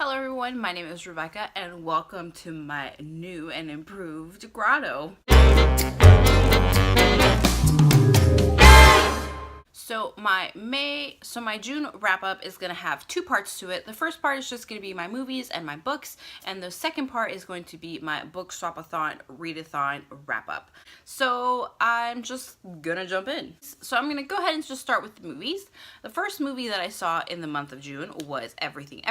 Hello everyone, my name is Rebecca and welcome to my new and improved grotto. So my June wrap up is gonna have two parts to it. The first part is just gonna be my movies and my books, and the second part is going to be my Bookswap-a-thon, Readathon wrap up. So I'm just gonna jump in. So I'm gonna go ahead and just start with the movies. The first movie that I saw in the month of June was Everything.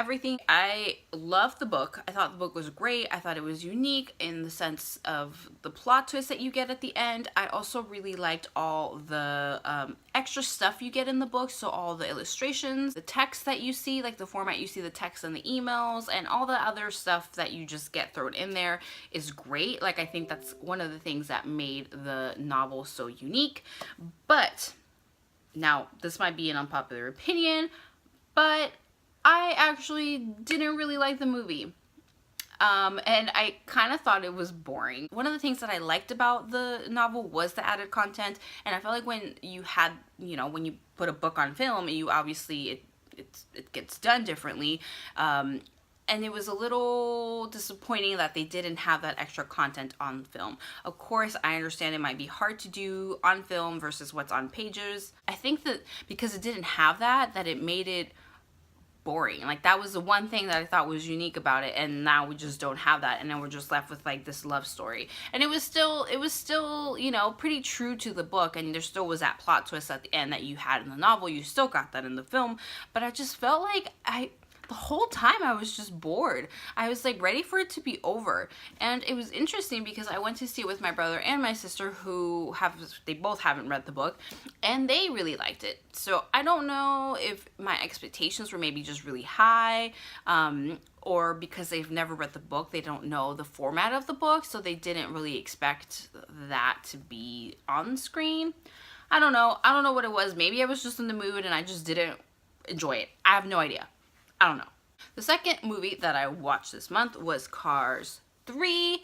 I loved the book. I thought the book was great. I thought it was unique in the sense of the plot twist that you get at the end. I also really liked all the extra stuff you get in the book, so all the illustrations, the text that you see, like the format you see the text and the emails, and all the other stuff that you just get thrown in there is great. Like, I think that's one of the things that made the novel so unique. But now this might be an unpopular opinion, but I actually didn't really like the movie. And I kind of thought it was boring. One of the things that I liked about the novel was the added content, and I felt like when you had, when you put a book on film, you obviously, it gets done differently, and it was a little disappointing that they didn't have that extra content on film. Of course, I understand it might be hard to do on film versus what's on pages. I think that because it didn't have that it made it boring. Like, that was the one thing that I thought was unique about it, and now we just don't have that, and then we're just left with like this love story. And it was still pretty true to the book, and there still was that plot twist at the end that you had in the novel. You still got that in the film, but I just felt like the whole time I was just bored. I was like ready for it to be over. And it was interesting because I went to see it with my brother and my sister, who they both haven't read the book, and they really liked it. So I don't know if my expectations were maybe just really high, or because they've never read the book, they don't know the format of the book, so they didn't really expect that to be on screen. I don't know what it was. Maybe I was just in the mood and I just didn't enjoy it. I have no idea. I don't know. The second movie that I watched this month was Cars 3.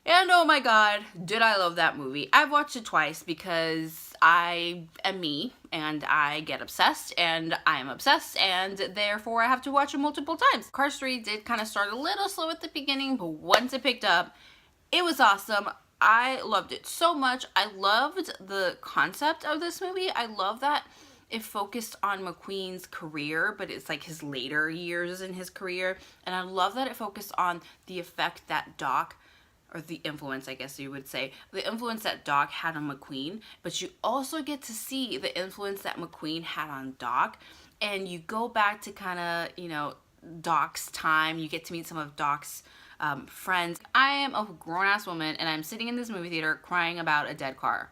And oh my god, did I love that movie. I've watched it twice because I am me and I get obsessed, and I am obsessed, and therefore I have to watch it multiple times. Cars 3 did kind of start a little slow at the beginning, but once it picked up, it was awesome. I loved it so much. I loved the concept of this movie. I love that it focused on McQueen's career, but it's like his later years in his career. And I love that it focused on the effect that Doc, or the influence, I guess you would say, the influence that Doc had on McQueen, but you also get to see the influence that McQueen had on Doc. And you go back to kind of, Doc's time. You get to meet some of Doc's friends. I am a grown-ass woman, and I'm sitting in this movie theater crying about a dead car.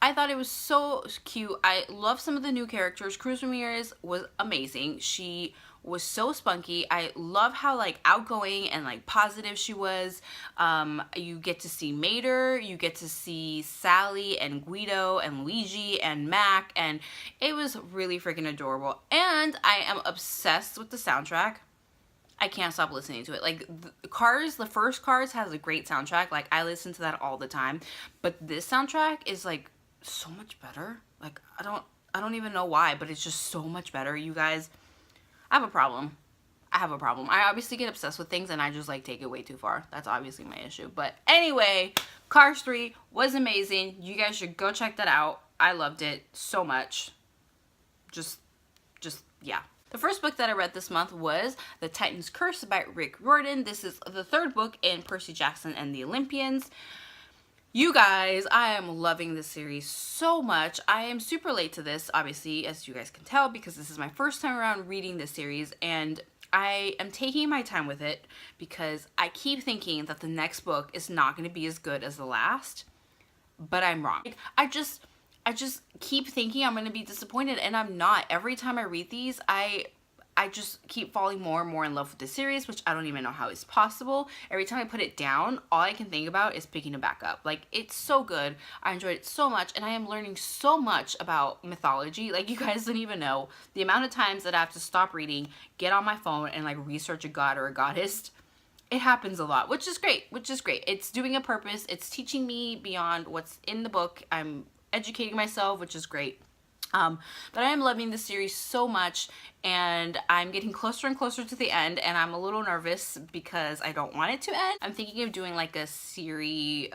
I thought it was so cute. I love some of the new characters. Cruz Ramirez was amazing. She was so spunky. I love how like outgoing and like positive she was. You get to see Mater, you get to see Sally and Guido and Luigi and Mac, and it was really freaking adorable. And I am obsessed with the soundtrack. I can't stop listening to it. Like, the first Cars has a great soundtrack. Like, I listen to that all the time. But this soundtrack is like so much better. Like, I don't even know why, but it's just so much better. You guys, I have a problem. I obviously get obsessed with things and I just like take it way too far. That's obviously my issue. But anyway, Cars 3 was amazing. You guys should go check that out. I loved it so much. Just yeah. The first book that I read this month was The Titan's Curse by Rick Riordan. This is the third book in Percy Jackson and the Olympians. You guys, I am loving this series so much. I am super late to this, obviously, as you guys can tell, because this is my first time around reading this series, and I am taking my time with it because I keep thinking that the next book is not going to be as good as the last, but I'm wrong. I just keep thinking I'm going to be disappointed, and I'm not. Every time I read these, I just keep falling more and more in love with the series, which I don't even know how is possible. Every time I put it down, all I can think about is picking it back up. Like, it's so good. I enjoyed it so much, and I am learning so much about mythology. Like, you guys don't even know the amount of times that I have to stop reading, get on my phone, and like research a god or a goddess. It happens a lot, which is great, It's doing a purpose. It's teaching me beyond what's in the book. I'm educating myself, which is great. But I am loving this series so much, and I'm getting closer and closer to the end, and I'm a little nervous because I don't want it to end. I'm thinking of doing like a series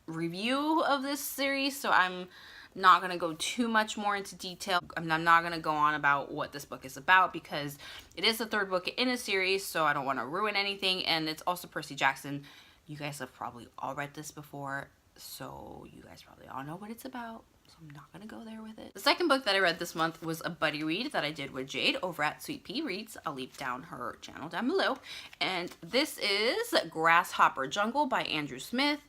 review of this series, so I'm not going to go too much more into detail. I'm not going to go on about what this book is about because it is the third book in a series, so I don't want to ruin anything, and it's also Percy Jackson. You guys have probably all read this before, so you guys probably all know what it's about. So I'm not gonna go there with it. The second book that I read this month was a buddy read that I did with Jade over at Sweet Pea Reads. I'll leave down her channel down below. And this is Grasshopper Jungle by Andrew Smith.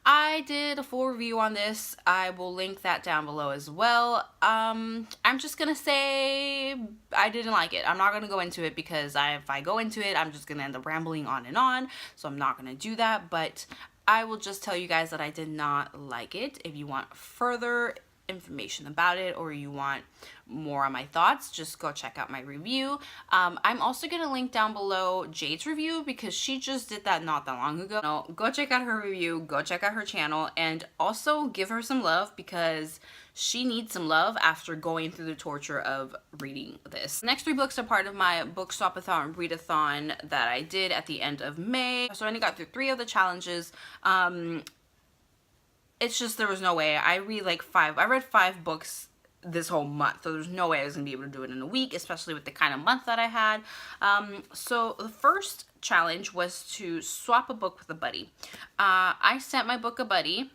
I did a full review on this. I will link that down below as well. I'm just gonna say I didn't like it. I'm not gonna go into it because if I go into it, I'm just gonna end up rambling on and on. So I'm not gonna do that, but I will just tell you guys that I did not like it. If you want further information about it or you want more on my thoughts, just go check out my review. I'm also going to link down below Jade's review because she just did that not that long ago. No, go check out her review, go check out her channel, and also give her some love because she needs some love after going through the torture of reading this. The next 3 books are part of my Bookswap-a-thon readathon that I did at the end of May. So I only got through 3 of the challenges. It's just there was no way. I read 5 books this whole month, so there's no way I was gonna be able to do it in a week, especially with the kind of month that I had. So the first challenge was to swap a book with a buddy. I sent my buddy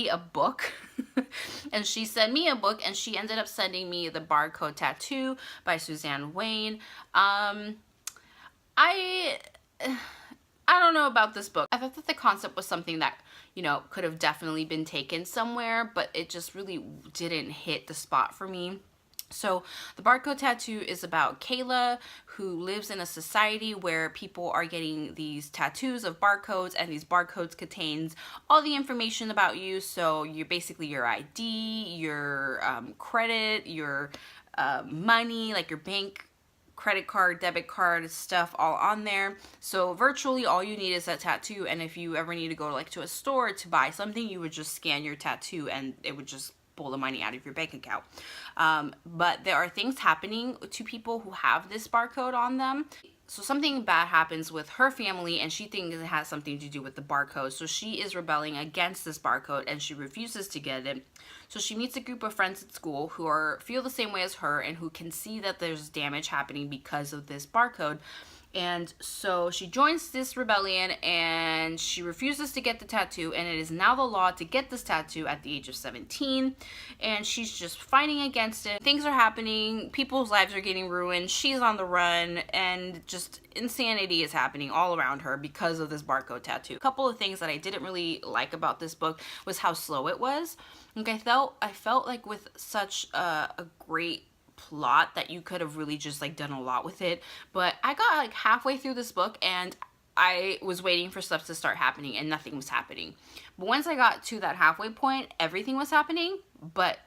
a book and she sent me a book, and she ended up sending me The Barcode Tattoo by Suzanne Wayne. I don't know about this book. I thought that the concept was something that, you know, could have definitely been taken somewhere, but it just really didn't hit the spot for me. So The Barcode Tattoo is about Kayla, who lives in a society where people are getting these tattoos of barcodes, and these barcodes contains all the information about you. So you're basically your ID, your credit, your money, like your bank credit card, debit card, stuff all on there. So virtually all you need is that tattoo, and if you ever need to go to a store to buy something, you would just scan your tattoo and it would just pull the money out of your bank account. But there are things happening to people who have this barcode on them. So something bad happens with her family, and she thinks it has something to do with the barcode. So she is rebelling against this barcode, and she refuses to get it. So she meets a group of friends at school who feel the same way as her and who can see that there's damage happening because of this barcode. And so she joins this rebellion, and she refuses to get the tattoo, and it is now the law to get this tattoo at the age of 17, and she's just fighting against it. Things are happening, people's lives are getting ruined, she's on the run, and just insanity is happening all around her because of this barcode tattoo. A couple of things that I didn't really like about this book was how slow it was. Like I felt like with such a great plot that you could have really just done a lot with it, but I got halfway through this book and I was waiting for stuff to start happening and nothing was happening. But once I got to that halfway point, everything was happening, but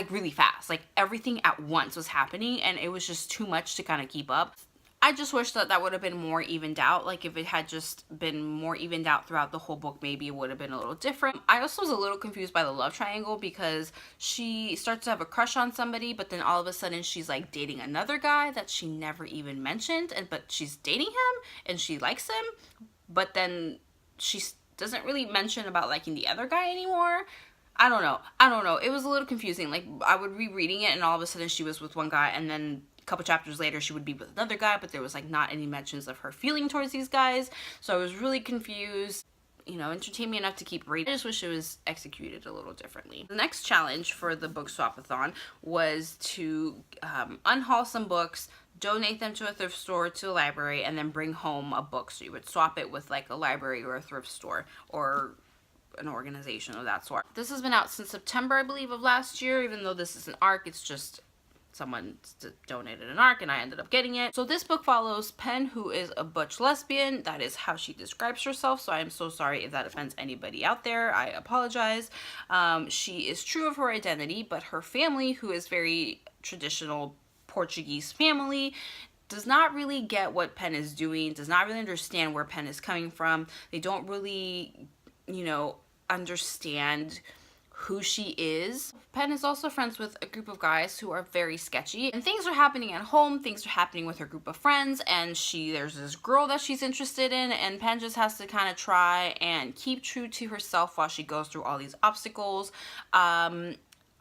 really fast. Everything at once was happening, and it was just too much to kind of keep up. I just wish that that would have been more evened out. If it had just been more evened out throughout the whole book, maybe it would have been a little different. I also was a little confused by the love triangle because she starts to have a crush on somebody, but then all of a sudden she's dating another guy that she never even mentioned, but she's dating him and she likes him, but then she doesn't really mention about liking the other guy anymore. I don't know. It was a little confusing. I would be reading it and all of a sudden she was with one guy, and then a couple chapters later she would be with another guy, but there was not any mentions of her feeling towards these guys. So I was really confused. You know, entertained me enough to keep reading. I just wish it was executed a little differently. The next challenge for the Bookswap-a-thon was to unhaul some books, donate them to a thrift store, to a library, and then bring home a book. So you would swap it with a library or a thrift store or an organization of that sort. This has been out since September, I believe, of last year. Even though this is an ARC, it's just someone donated an ARC and I ended up getting it. So this book follows Pen, who is a butch lesbian. That is how she describes herself, so I am so sorry if that offends anybody out there. I apologize. She is true of her identity, but her family, who is very traditional Portuguese family, does not really get what Pen is doing, does not really understand where Pen is coming from. They don't really, you know, understand who she is. Pen is also friends with a group of guys who are very sketchy, and things are happening at home, things are happening with her group of friends, and there's this girl that she's interested in, and Pen just has to kind of try and keep true to herself while she goes through all these obstacles.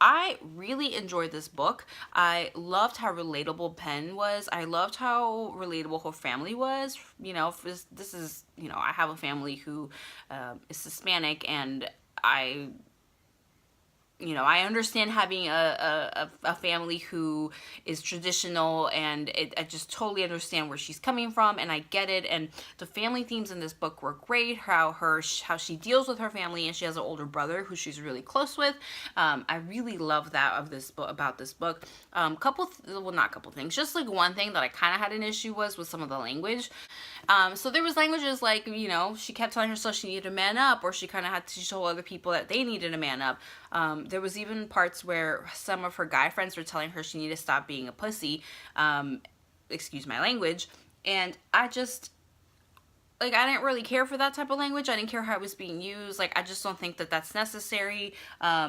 I really enjoyed this book. I loved how relatable Pen was. I loved how relatable her family was. You know, this is, you know, I have a family who is Hispanic, and I understand having a family who is traditional, and I just totally understand where she's coming from, and I get it. And the family themes in this book were great. How she deals with her family, and she has an older brother who she's really close with. I really love that about this book. Not couple things, just like one thing that I kind of had an issue with some of the language. So there was languages like, you know, she kept telling herself she needed to man up, or she kind of had to show other people that they needed to man up. There was even parts where some of her guy friends were telling her she needed to stop being a pussy, excuse my language, and I just, like, I didn't really care for that type of language. I didn't care how it was being used. Like, I just don't think that that's necessary.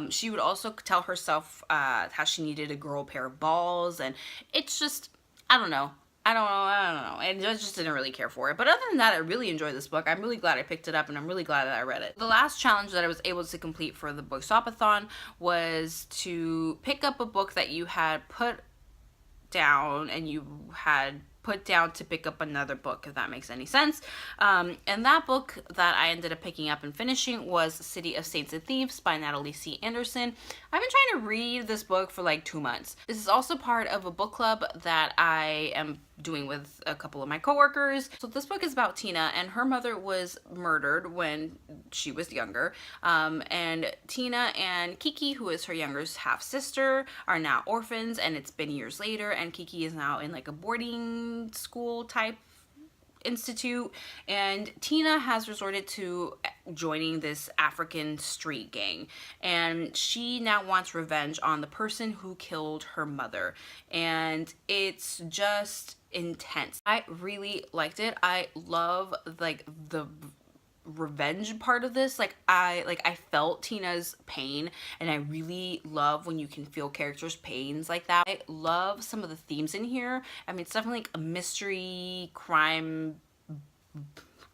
She would also tell herself how she needed to grow a pair of balls, and it's just, I don't know. And I just didn't really care for it. But other than that, I really enjoyed this book. I'm really glad I picked it up, and I'm really glad that I read it. The last challenge that I was able to complete for the Bookswap-a-thon was to pick up a book that you had put down, and you had put down to pick up another book, if that makes any sense. And that book that I ended up picking up and finishing was City of Saints and Thieves by Natalie C. Anderson. I've been trying to read this book for like 2 months. This is also part of a book club that I am doing with a couple of my coworkers. So this book is about Tina, and her mother was murdered when she was younger. And Tina and Kiki, who is her younger half sister, are now orphans, and it's been years later, and Kiki is now in like a boarding school type institute, and Tina has resorted to joining this African street gang, and she now wants revenge on the person who killed her mother, and it's just intense. I really liked it. I love like the revenge part of this. I felt Tina's pain, and I really love when you can feel characters' pains like that. I love some of the themes in here. I mean, it's definitely like a mystery crime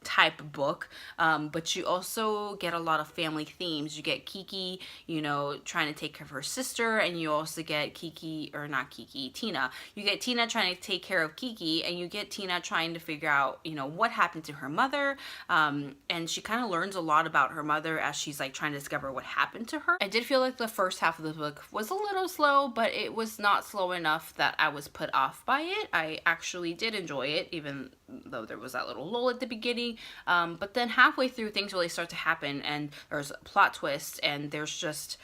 type book, but you also get a lot of family themes. You get Kiki, you know, trying to take care of her sister, and you also get Tina. You get Tina trying to take care of Kiki, and you get Tina trying to figure out, you know, what happened to her mother, and she kind of learns a lot about her mother as she's like trying to discover what happened to her. I did feel like the first half of the book was a little slow, but it was not slow enough that I was put off by it. I actually did enjoy it, even though there was that little lull at the beginning. But then halfway through, things really start to happen, and there's a plot twist, and there's just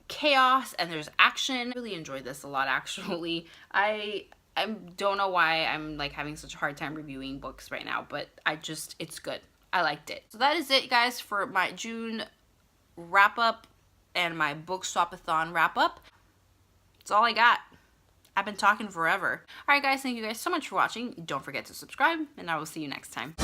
chaos, and there's action. I really enjoyed this a lot, actually. I don't know why I'm like having such a hard time reviewing books right now, but it's good. I liked it. So that is it, guys, for my June wrap up and my Bookswap-a-thon wrap up. That's all I got. I've been talking forever. Alright guys, thank you guys so much for watching. Don't forget to subscribe, and I will see you next time.